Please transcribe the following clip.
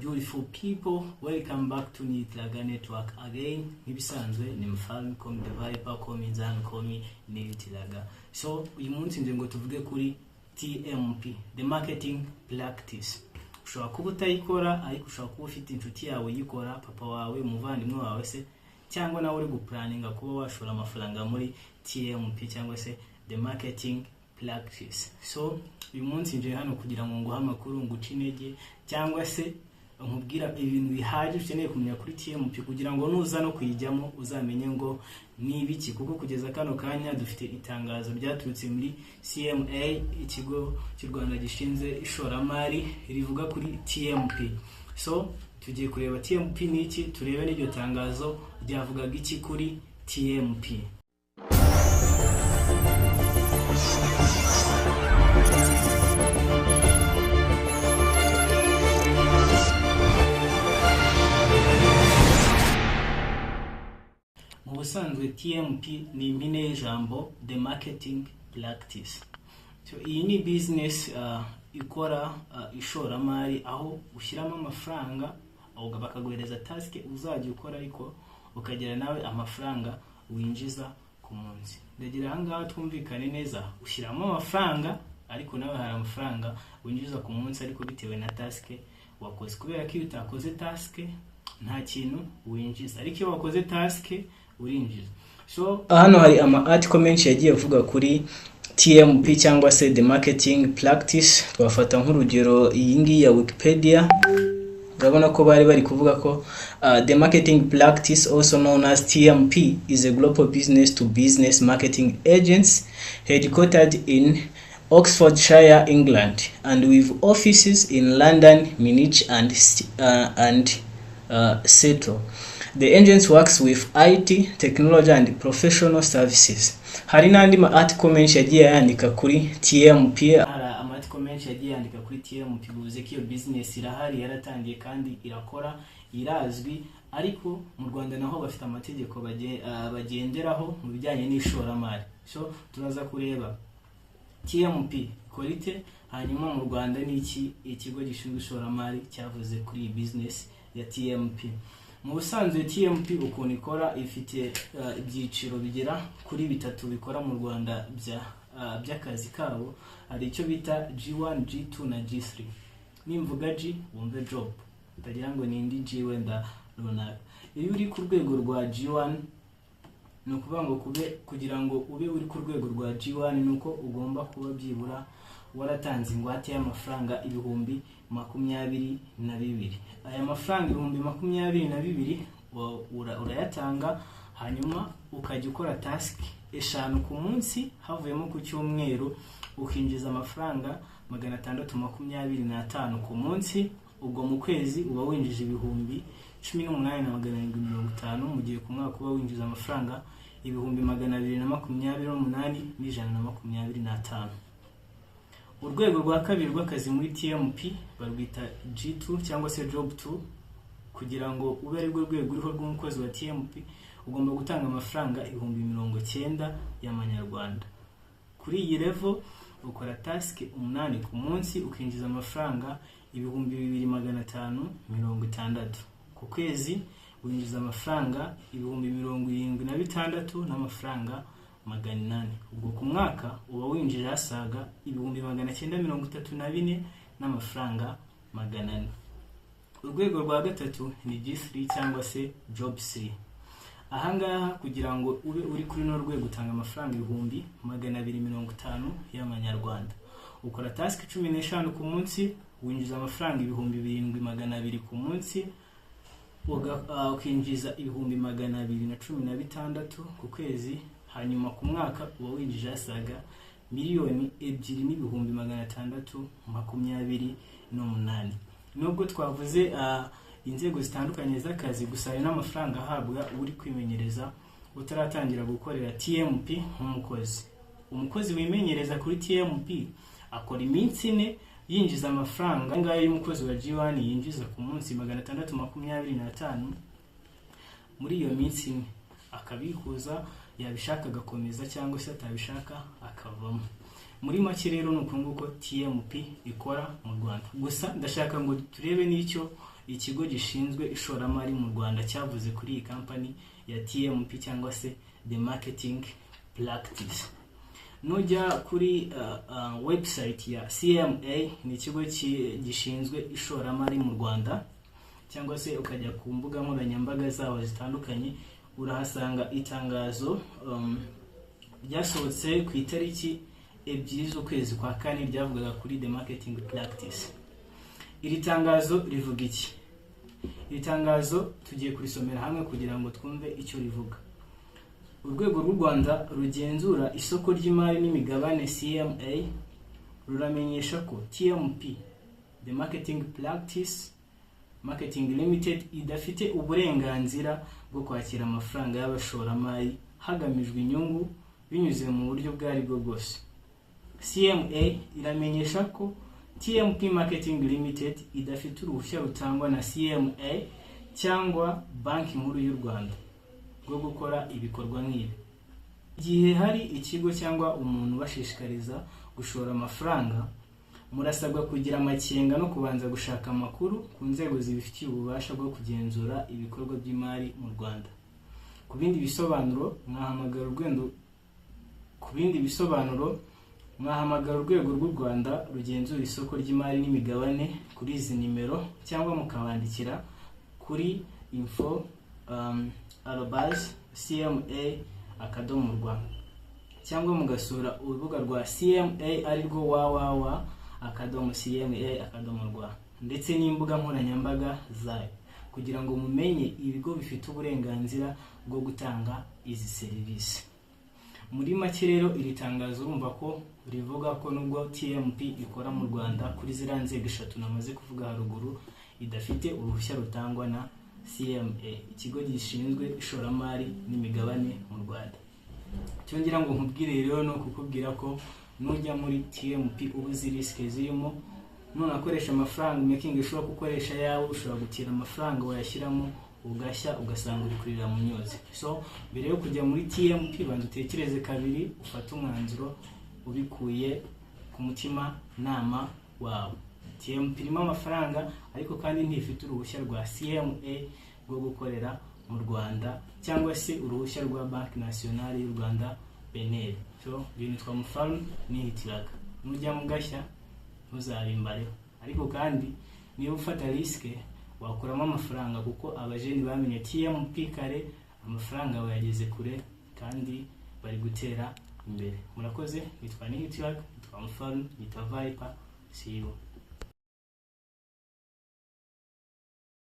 beautiful people, welcome back to Nitlaga Network again. Ibisanzwe ni mfalme call me the Viper, call me Zan, call me Nitlaga. So uyu munsi nje ngo tuvuge kuri TMP, the marketing practice. Ushobora kuba utayikora ariko ushobora kuba ufite inshuti yawe yikora, papa wawe, umuvandimwe wawe se, cyangwa nawe uri guplaninga kuba washora amafaranga muri TMP cyangwa se the marketing practice. So uyu munsi nje hano kugira ngo nguha amakuru nguce intege cyangwa se nkubwira ibintu bihagije ukeneye kumenya kuri TMP kugira ngo nuza no kuyijyamo uzamenye ngo ni ibiki, kuko kugeza kano kanya dufite itangazo ryaturutse muri CMA, ikigo cy'u Rwanda gishinze ishoramari, rivuga kuri TMP. So tugiye kureba TMP niki, turebe n'iryo tangazo ryavugaga iki kuri TMP. Ubusanzwe TMP ni impine y'ijambo the marketing practice. So iyi ni business ikora ishoramari, aho ushyiramo amafaranga aho bakaguhereza task uzajya ukora, ariko ukagira nawe amafaranga winjiza ku munsi. Ndagira ahangaha twumvikane neza, ushyiramo amafaranga ariko nawe hari amafaranga winjiza ku munsi, ariko bitewe na task wakoze, kubera ko iyo utakoze task nta kintu winjiza, ariko iyo wakoze task urinjiza. So hano hari article menshi yagiye avuga kuri TMP cyangwa se the marketing practice. Twafata nk'urugero iyi ngiyi ya Wikipedia, urabona ko bari kuvuga ko the marketing practice, also known as TMP, is a global business to business marketing agency headquartered in Oxfordshire, England, and with offices in London, Munich and Seattle. The agency works with IT, technology and professional services. Hari n'andi article menshi yagiye yandika kuri TMP. Hari article menshi yagiye yandika kuri TMP, bivuze ko iyo business irahari, yaratangiye kandi irakora, irazwi, ariko mu Rwanda naho bafite amategeko bagenderaho mu bijyanye n'ishoramari. So turaza kureba TMP korite, hanyuma mu Rwanda n'iki ikigo gishinzwe ishoramari cyavuze kuri business ya TMP. Mu busanzwe TMP ukuntu ikora, ifite ibyiciro bigera kuri bitatu bikora mu Rwanda by'akazi kabo. Hari icyo bita G1, G2 na G3. Nimvuga G wumve job, utagira ngo ni indi G wenda runaka. Iyo uri ku rwego rwa G1 ni ukuvuga ngo kugira ngo ube uri ku rwego rwa G1 nuko ugomba kuba byibura waratanze ingwate y'amafaranga 22,000. Aya mafaranga 22,000 urayatanga, hanyuma ukajya ukora task 5 ku munsi, havuyemo ku cyumweru ukinjiza amafaranga 625 ku munsi. Ubwo mu kwezi uba winjije 18,750, mu gihe ku mwaka uba winjiza amafaranga 228,125. Urwego rwa kabiri rw'akazi muri TMP barwita G2 cyangwa se job 2. Kugira ngo ube ari rwo rwego uriho rw'umukozi wa TMP, ugomba gutanga amafaranga 90,000 y'amanyarwanda. Kuri iyi level ukora task 8 ku munsi, ukinjiza amafaranga 2,560. Ku kwezi winjiza amafaranga 76,000 n'amafaranga 800. Ubwo ku mwaka uba winjije asaga 934 n'amafaranga 400. Urwego rwa gatatu ni G3 cyangwa se job 3. Ahangaha kugira ngo ube uri kuri no rwego utanga amafaranga 250 y'amanyarwanda. Ukora task 15 ku munsi, winjiza amafaranga 2,200 ku munsi, ukinjiza 2,216 ku kwezi. Hanyuma ku mwaka uba winjije asaga 2,628. Nubwo twavuze inzego zitandukanye z'akazi, gusa hari n'amafaranga ahabwa uri kwimenyereza utaratangira gukorera TMP nk'umukozi. Umukozi wimenyereza kuri TMP akora iminsi 4 yinjiza amafaranga ngayo y'umukozi wa G1 yinjiza ku munsi 625. Muri iyo minsi 4 akabikuza, yabishaka gakomeza cyangwa se atabishaka akavamo. Muri make rero nuko nguko TMP ikora mu Rwanda. Gusa ndashaka ngo turebe n'icyo ikigo gishinzwe ishoramari mu Rwanda cyavuze kuri iyi company ya TMP cyangwa se the marketing practice. Nujya kuri website ya CMA, ni ikigo gishinzwe ishoramari mu Rwanda, cyangwa se ukajya ku mbuga nkoranyambaga zabo zitandukanye, urahasanga itangazo ryasohotse ku itariki 2 z'ukwezi kwa kane ryavugaga kuri the marketing practice. Iri tangazo rivuga iki? Iri tangazo tugiye kurisomera hamwe kugira ngo twumve icyo rivuga. Urwego rw'u Rwanda rugenzura isoko ry'imari n'imigabane CMA ruramenyesha ko TMP the marketing practice Marketing Limited idafite uburenganzira bwo kwakira amafaranga y'abashoramari hagamijwe inyungu binyuze mu buryo bwari bwo bwose. CMA iramenyesha ko TMP Marketing Limited idafite uruhushya rutangwa na CMA cyangwa Banki Nkuru y'u Rwanda rwo gukora ibikorwa nk'ibi. Igihe hari ikigo cyangwa umuntu bashishikariza gushora amafaranga, murasabwa kugira amakenga no kubanza gushaka amakuru ku nzego zibifitiye ububasha bwo kugenzura ibikorwa by'imari mu Rwanda. Ku bindi bisobanuro mwahamagara urwego rw'u Rwanda rugenzura isoko ry'imari n'imigabane kuri izi nimero, cyangwa mukabandikira kuri info@cma.rw, cyangwa mugasura urubuga rwa CMA ari rwo www.cma.rw, ndetse n'imbuga nkoranyambaga zayo, kugira ngo mumenye ibigo bifite uburenganzira bwo gutanga izi serivisi. Muri make rero, iri tangazo urumva ko rivuga ko nubwo TMP ikora mu Rwanda kuri ziriya nzego 3 namaze kuvuga haruguru, idafite uruhushya rutangwa na CMA, ikigo gishinzwe ishoramari n'imigabane mu Rwanda. Cyongera ngo nkubwire rero no kukubwira ko nujya muri TMP ubuzi risk zirimo, nunakoresha amafaranga making ushobora gukoresha yawe, ushobora gutira amafaranga wayashyiramo ugashya ugasanga uri kurira mu nyozi. So mbere yo kujya muri TMP, banza utekereze kabiri, ufate umwanzuro ubikuye ku mutima nama wawe. TMP irimo amafaranga, ariko kandi ntifite uruhushya rwa CMA rwo gukorera mu Rwanda, cyangwa se uruhushya rwa Banki Nationale y'u Rwanda BNL. So bintu twamufana nihitiraga, nujya mu gashya ntuzabimbareho. Ariko kandi niba ufata risk wakuramo amafaranga, kuko abajeni bamenye TMP kare, amafaranga bayageze kure kandi bari gutera imbere. Murakoze, nitwa Nihitiraga, twamufana, nitwa Viper, see you.